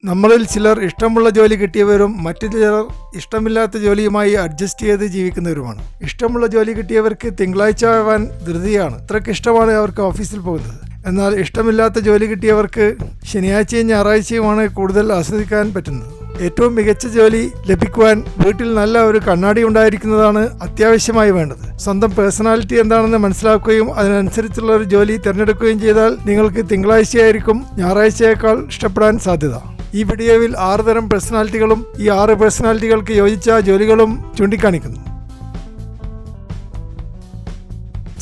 നമ്മളിൽ ചിലർ ഇഷ്ടമുള്ള ജോലി കിട്ടിയവരും മറ്റു ചിലർ ഇഷ്ടമില്ലാത്ത ജോലിയുമായി അഡ്ജസ്റ്റ് ചെയ്ത് ജീവിക്കുന്നവരുമാണ്. ഇഷ്ടമുള്ള ജോലി കിട്ടിയവർക്ക് തിങ്കളാഴ്ച ആവാൻ ധൃതിയാണ്, അത്രയ്ക്ക് ഇഷ്ടമാണ് അവർക്ക് ഓഫീസിൽ പോകുന്നത്. എന്നാൽ ഇഷ്ടമില്ലാത്ത ജോലി കിട്ടിയവർക്ക് ശനിയാഴ്ചയും ഞായറാഴ്ചയുമാണ് കൂടുതൽ ആസ്വദിക്കാൻ പറ്റുന്നത്. ഏറ്റവും മികച്ച ജോലി ലഭിക്കുവാൻ വീട്ടിൽ നല്ല ഒരു കണ്ണാടി ഉണ്ടായിരിക്കുന്നതാണ് അത്യാവശ്യമായി വേണ്ടത്. സ്വന്തം പേഴ്സണാലിറ്റി എന്താണെന്ന് മനസ്സിലാക്കുകയും അതിനനുസരിച്ചുള്ള ഒരു ജോലി തിരഞ്ഞെടുക്കുകയും ചെയ്താൽ നിങ്ങൾക്ക് തിങ്കളാഴ്ചയായിരിക്കും ഞായറാഴ്ചയേക്കാൾ ഇഷ്ടപ്പെടാൻ സാധ്യത. ഈ വീഡിയോയിൽ 6 തരം പേഴ്സണാലിറ്റികളും ഈ 6 പേഴ്സണാലിറ്റികൾക്ക് യോജിച്ച ജോലികളും ചൂണ്ടിക്കാണിക്കുന്നു.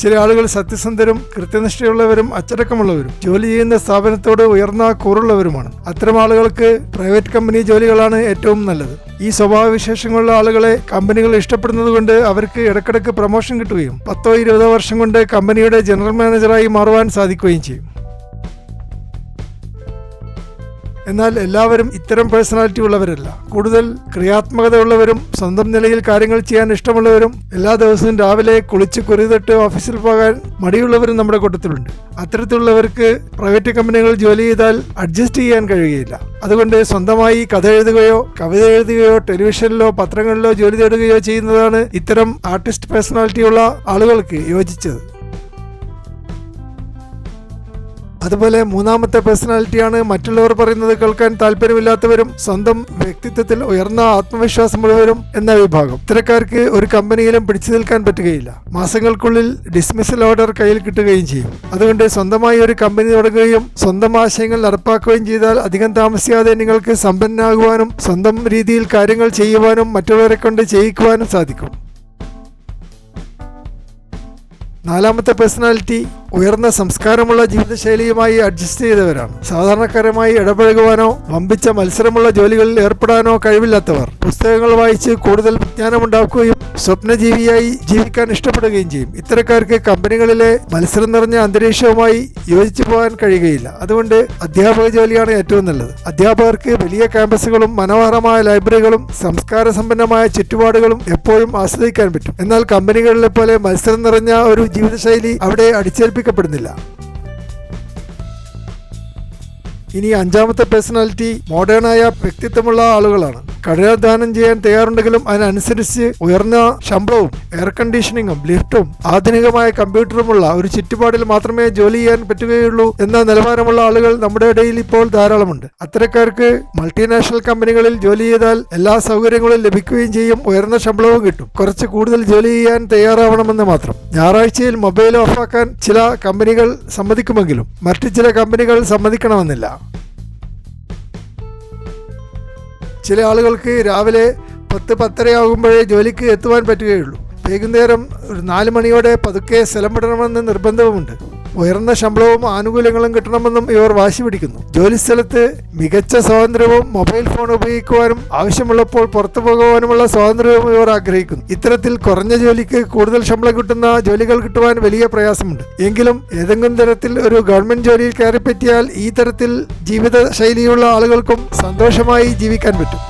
ചില ആളുകൾ സത്യസന്ധരും കൃത്യനിഷ്ഠയുള്ളവരും അച്ചടക്കമുള്ളവരും ജോലി ചെയ്യുന്ന സ്ഥാപനത്തോട് ഉയർന്ന കൂറുള്ളവരുമാണ്. അത്തരം ആളുകൾക്ക് പ്രൈവറ്റ് കമ്പനി ജോലികളാണ് ഏറ്റവും നല്ലത്. ഈ സ്വഭാവവിശേഷങ്ങളുള്ള ആളുകളെ കമ്പനികൾ ഇഷ്ടപ്പെടുന്നത് കൊണ്ട് അവർക്ക് ഇടയ്ക്കിടയ്ക്ക് പ്രൊമോഷൻ കിട്ടുകയും 10-20 വർഷം കൊണ്ട് കമ്പനിയുടെ ജനറൽ മാനേജറായി മാറുവാൻ സാധിക്കുകയും ചെയ്യും. എന്നാൽ എല്ലാവരും ഇത്തരം പേഴ്സണാലിറ്റി ഉള്ളവരല്ല. കൂടുതൽ ക്രിയാത്മകതയുള്ളവരും സ്വന്തം നിലയിൽ കാര്യങ്ങൾ ചെയ്യാൻ ഇഷ്ടമുള്ളവരും എല്ലാ ദിവസവും രാവിലെ കുളിച്ച് കുറിതൊട്ട് ഓഫീസിൽ പോകാൻ മടിയുള്ളവരും നമ്മുടെ കൂട്ടത്തിലുണ്ട്. അത്തരത്തിലുള്ളവർക്ക് പ്രൈവറ്റ് കമ്പനികൾ ജോലി ചെയ്താൽ അഡ്ജസ്റ്റ് ചെയ്യാൻ കഴിയുകയില്ല. അതുകൊണ്ട് സ്വന്തമായി കഥ എഴുതുകയോ കവിത എഴുതുകയോ ടെലിവിഷനിലോ പത്രങ്ങളിലോ ജോലി തേടുകയോ ചെയ്യുന്നതാണ് ഇത്തരം ആർട്ടിസ്റ്റ് പേഴ്സണാലിറ്റിയുള്ള ആളുകൾക്ക് യോജിച്ചത്. അതുപോലെ മൂന്നാമത്തെ പേഴ്സണാലിറ്റിയാണ് മറ്റുള്ളവർ പറയുന്നത് കേൾക്കാൻ താല്പര്യമില്ലാത്തവരും സ്വന്തം വ്യക്തിത്വത്തിൽ ഉയർന്ന ആത്മവിശ്വാസമുള്ളവരും എന്ന വിഭാഗം. ഇത്തരക്കാർക്ക് ഒരു കമ്പനിയിലും പിടിച്ചു നിൽക്കാൻ പറ്റുകയില്ല. മാസങ്ങൾക്കുള്ളിൽ ഡിസ്മിസൽ ഓർഡർ കയ്യിൽ കിട്ടുകയും ചെയ്യും. അതുകൊണ്ട് സ്വന്തമായി ഒരു കമ്പനി തുടങ്ങുകയും സ്വന്തം ആശയങ്ങൾ നടപ്പാക്കുകയും ചെയ്താൽ അധികം താമസിയാതെ നിങ്ങൾക്ക് സമ്പന്നനാകുവാനും സ്വന്തം രീതിയിൽ കാര്യങ്ങൾ ചെയ്യുവാനും മറ്റുള്ളവരെ കൊണ്ട് ചെയ്യിക്കുവാനും സാധിക്കും. നാലാമത്തെ പേഴ്സണാലിറ്റി ഉയർന്ന സംസ്കാരമുള്ള ജീവിതശൈലിയുമായി അഡ്ജസ്റ്റ് ചെയ്തവരാണ്. സാധാരണക്കാരുമായി ഇടപഴകുവാനോ വമ്പിച്ച മത്സരമുള്ള ജോലികളിൽ ഏർപ്പെടാനോ കഴിവില്ലാത്തവർ പുസ്തകങ്ങൾ വായിച്ച് കൂടുതൽ വിജ്ഞാനമുണ്ടാക്കുകയും സ്വപ്നജീവിയായി ജീവിക്കാൻ ഇഷ്ടപ്പെടുകയും ചെയ്യും. ഇത്തരക്കാർക്ക് കമ്പനികളിലെ മത്സരം നിറഞ്ഞ അന്തരീക്ഷവുമായി യോജിച്ചു പോകാൻ കഴിയുകയില്ല. അതുകൊണ്ട് അധ്യാപക ജോലിയാണ് ഏറ്റവും നല്ലത്. അധ്യാപകർക്ക് വലിയ ക്യാമ്പസുകളും മനോഹരമായ ലൈബ്രറികളും സംസ്കാര സമ്പന്നമായ ചുറ്റുപാടുകളും എപ്പോഴും ആസ്വദിക്കാൻ പറ്റും. എന്നാൽ കമ്പനികളിലെ പോലെ മത്സരം നിറഞ്ഞ ഒരു ജീവിതശൈലി അവിടെ അടിച്ചേൽപ്പിക്കപ്പെടുന്നില്ല. ഇനി അഞ്ചാമത്തെ പേഴ്സണാലിറ്റി മോഡേണായ വ്യക്തിത്വമുള്ള ആളുകളാണ്. കഠിനാധ്വാനം ചെയ്യാൻ തയ്യാറുണ്ടെങ്കിലും അതിനനുസരിച്ച് ഉയർന്ന ശമ്പളവും എയർ കണ്ടീഷനിങ്ങും ലിഫ്റ്റും ആധുനികമായ കമ്പ്യൂട്ടറുമുള്ള ഒരു ചുറ്റുപാടിൽ മാത്രമേ ജോലി ചെയ്യാൻ പറ്റുകയുള്ളൂ എന്ന നിലവാരമുള്ള ആളുകൾ നമ്മുടെ ഇടയിൽ ഇപ്പോൾ ധാരാളമുണ്ട്. അത്തരക്കാർക്ക് മൾട്ടിനാഷണൽ കമ്പനികളിൽ ജോലി ചെയ്താൽ എല്ലാ സൗകര്യങ്ങളും ലഭിക്കുകയും ചെയ്യും, ഉയർന്ന ശമ്പളവും കിട്ടും. കുറച്ച് കൂടുതൽ ജോലി ചെയ്യാൻ തയ്യാറാവണമെന്ന് മാത്രം. ഞായറാഴ്ചയിൽ മൊബൈൽ ഓഫാക്കാൻ ചില കമ്പനികൾ സമ്മതിക്കുമെങ്കിലും മറ്റു ചില കമ്പനികൾ സമ്മതിക്കണമെന്നില്ല. ചില ആളുകൾക്ക് രാവിലെ 10-10:30 ആകുമ്പോഴേ ജോലിക്ക് എത്തുവാൻ പറ്റുകയുള്ളൂ. വൈകുന്നേരം ഒരു 4 മണിയോടെ പതുക്കെ സ്ഥലം വിടണമെന്ന് നിർബന്ധവുമുണ്ട്. ഉയർന്ന ശമ്പളവും ആനുകൂല്യങ്ങളും കിട്ടണമെന്നും ഇവർ വാശി പിടിക്കുന്നു. ജോലിസ്ഥലത്ത് മികച്ച സ്വാതന്ത്ര്യവും മൊബൈൽ ഫോൺ ഉപയോഗിക്കുവാനും ആവശ്യമുള്ളപ്പോൾ പുറത്തു പോകുവാനുമുള്ള സ്വാതന്ത്ര്യവും ഇവർ ആഗ്രഹിക്കുന്നു. ഇത്തരത്തിൽ കുറഞ്ഞ ജോലിക്ക് കൂടുതൽ ശമ്പളം കിട്ടുന്ന ജോലികൾ കിട്ടുവാൻ വലിയ പ്രയാസമുണ്ട്. എങ്കിലും ഏതെങ്കിലും തരത്തിൽ ഒരു ഗവൺമെന്റ് ജോലിയിൽ കയറിപ്പറ്റിയാൽ ഈ തരത്തിൽ ജീവിത ശൈലിയുള്ള ആളുകൾക്കും സന്തോഷമായി ജീവിക്കാൻ പറ്റും.